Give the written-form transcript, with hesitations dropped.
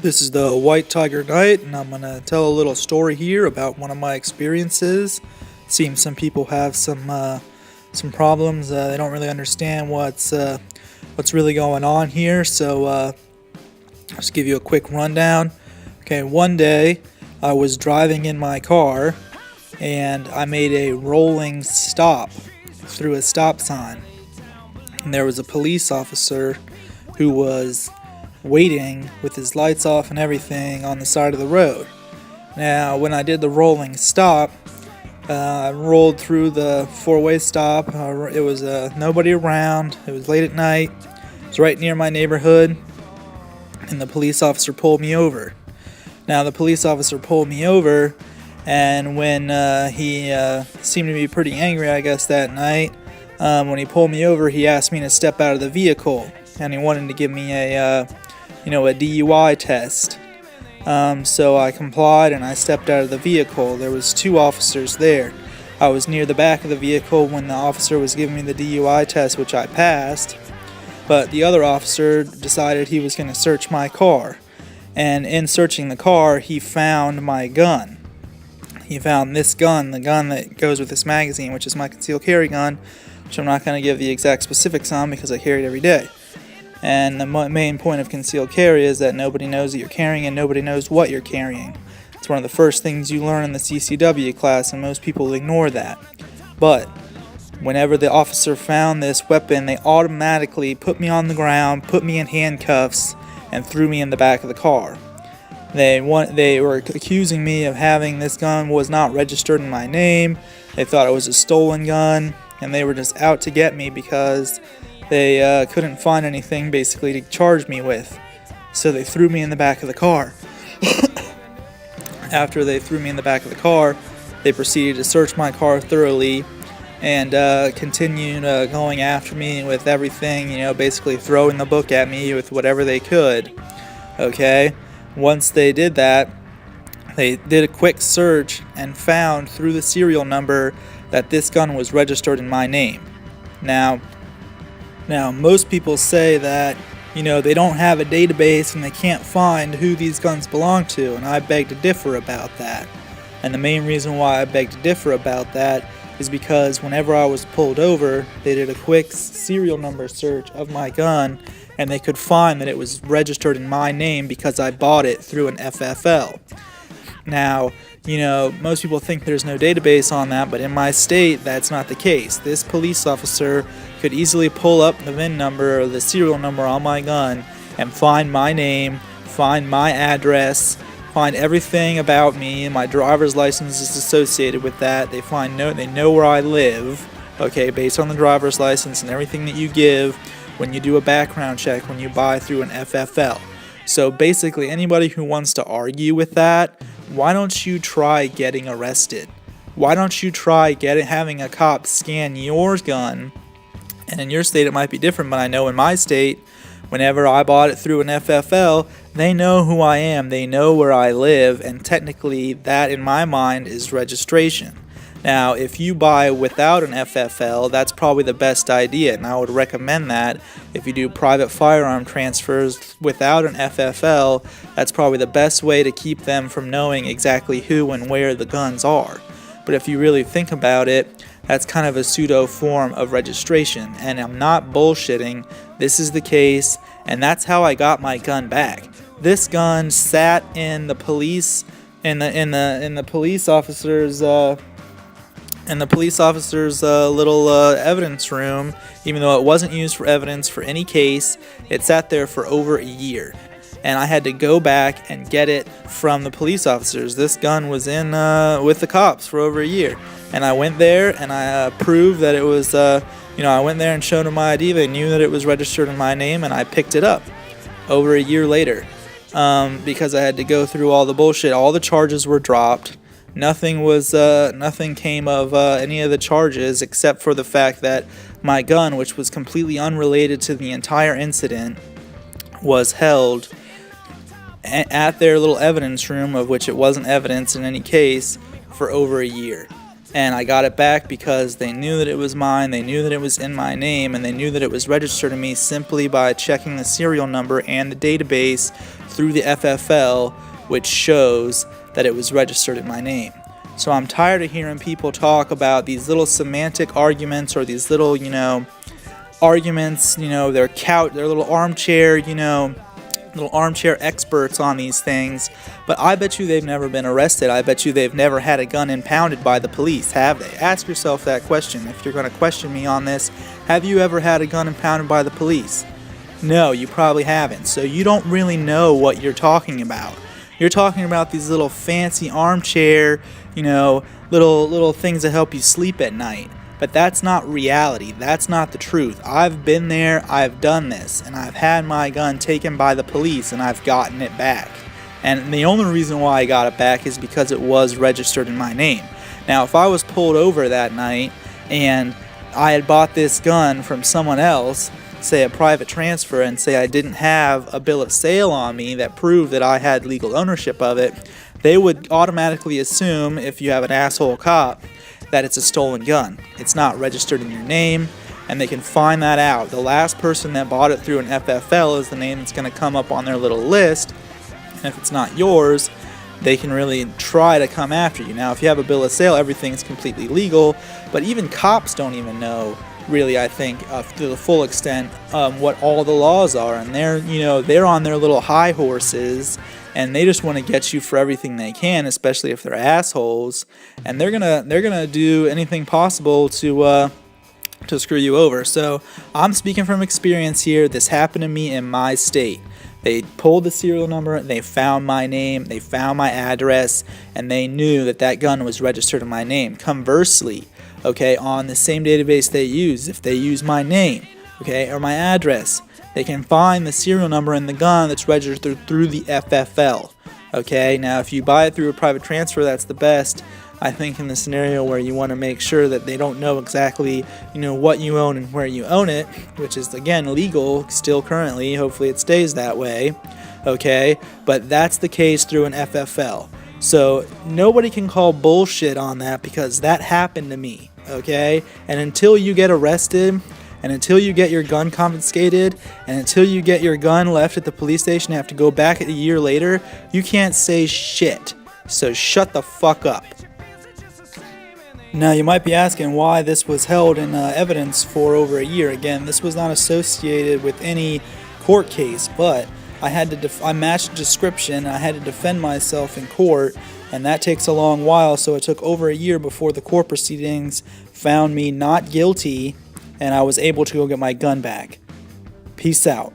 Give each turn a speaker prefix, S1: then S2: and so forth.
S1: This is the White Tiger Knight, and I'm going to tell a little story here about one of my experiences. Seems some people have some problems. They don't really understand what's really going on here, so I'll just give you a quick rundown. Okay, one day I was driving in my car, and I made a rolling stop through a stop sign. And there was a police officer who was waiting with his lights off and everything on the side of the road. Now, when I did the rolling stop, I rolled through the four-way stop. It was nobody around. It was late at night. It was right near my neighborhood, and the police officer pulled me over. Now, the police officer pulled me over, and when he seemed to be pretty angry, I guess, that night, when he pulled me over, he asked me to step out of the vehicle, and he wanted to give me a DUI test. So I complied and I stepped out of the vehicle. There was two officers there. I was near the back of the vehicle when the officer was giving me the DUI test, which I passed. But the other officer decided he was going to search my car. And in searching the car, he found my gun. He found this gun, the gun that goes with this magazine, which is my concealed carry gun, which I'm not going to give the exact specifics on because I carry it every day. And the main point of concealed carry is that nobody knows that you're carrying and nobody knows what you're carrying. It's one of the first things you learn in the CCW class, and most people ignore that. But whenever the officer found this weapon, they automatically put me on the ground, put me in handcuffs, and threw me in the back of the car. They were accusing me of having this gun was not registered in my name. They thought it was a stolen gun, and they were just out to get me because they couldn't find anything basically to charge me with. So they threw me in the back of the car. After they threw me in the back of the car, they proceeded to search my car thoroughly and continued going after me with everything, basically throwing the book at me with whatever they could. Okay? Once they did that, they did a quick search and found through the serial number that this gun was registered in my name. Now, most people say that, they don't have a database and they can't find who these guns belong to, and I beg to differ about that. And the main reason why I beg to differ about that is because whenever I was pulled over, they did a quick serial number search of my gun, and they could find that it was registered in my name because I bought it through an FFL. Now, most people think there's no database on that, but in my state, that's not the case. This police officer could easily pull up the VIN number or the serial number on my gun and find my name, find my address, find everything about me, and my driver's license is associated with that. They know where I live, okay, based on the driver's license and everything that you give when you do a background check when you buy through an FFL. So basically, anybody who wants to argue with that, why don't you try getting arrested? Why don't you try having a cop scan your gun? And in your state it might be different, but I know in my state, whenever I bought it through an FFL, they know who I am, they know where I live, and technically that in my mind is registration. Now, if you buy without an FFL, that's probably the best idea, and I would recommend that. If you do private firearm transfers without an FFL, that's probably the best way to keep them from knowing exactly who and where the guns are. But if you really think about it, that's kind of a pseudo form of registration, and I'm not bullshitting. This is the case, and that's how I got my gun back. This gun sat in the police police officer's little evidence room. Even though it wasn't used for evidence for any case, it sat there for over a year, and I had to go back and get it from the police officers. This gun was in with the cops for over a year, and I went there and I proved that it was I went there and showed them my ID. They knew that it was registered in my name, and I picked it up over a year later because I had to go through all the bullshit. All the charges were dropped. Nothing came of any of the charges except for the fact that my gun, which was completely unrelated to the entire incident, was held at their little evidence room, of which it wasn't evidence in any case, for over a year. And I got it back because they knew that it was mine, they knew that it was in my name, and they knew that it was registered to me simply by checking the serial number and the database through the FFL, which shows that it was registered in my name. So I'm tired of hearing people talk about these little semantic arguments or these little, arguments, their little armchair, little armchair experts on these things, but I bet you they've never been arrested. I bet you they've never had a gun impounded by the police, have they? Ask yourself that question. If you're going to question me on this, have you ever had a gun impounded by the police? No, you probably haven't. So you don't really know what you're talking about. You're talking about these little fancy armchair, little things that help you sleep at night. But that's not reality. That's not the truth. I've been there, I've done this, and I've had my gun taken by the police and I've gotten it back. And the only reason why I got it back is because it was registered in my name. Now, if I was pulled over that night and I had bought this gun from someone else, say a private transfer, and say I didn't have a bill of sale on me that proved that I had legal ownership of it, they would automatically assume, if you have an asshole cop, that it's a stolen gun. It's not registered in your name, and they can find that out. The last person that bought it through an FFL is the name that's going to come up on their little list, and if it's not yours, they can really try to come after you. Now, if you have a bill of sale, everything's completely legal, but even cops don't even know, really, I think, to the full extent, what all the laws are, and they're on their little high horses, and they just want to get you for everything they can, especially if they're assholes, and they're gonna do anything possible to screw you over. So I'm speaking from experience here. This happened to me in my state. They pulled the serial number, they found my name, they found my address, and they knew that that gun was registered in my name. Conversely, okay, on the same database they use, if they use my name, okay, or my address, they can find the serial number in the gun that's registered through the FFL. Okay, now if you buy it through a private transfer, that's the best. I think in the scenario where you want to make sure that they don't know exactly, what you own and where you own it, which is again legal still currently. Hopefully it stays that way. Okay, but that's the case through an FFL. So nobody can call bullshit on that because that happened to me. Okay, and until you get arrested, and until you get your gun confiscated, and until you get your gun left at the police station and have to go back a year later, you can't say shit. So shut the fuck up. Now you might be asking why this was held in evidence for over a year. Again, this was not associated with any court case, but I had to I matched the description. I had to defend myself in court, and that takes a long while, so it took over a year before the court proceedings found me not guilty and I was able to go get my gun back. Peace out.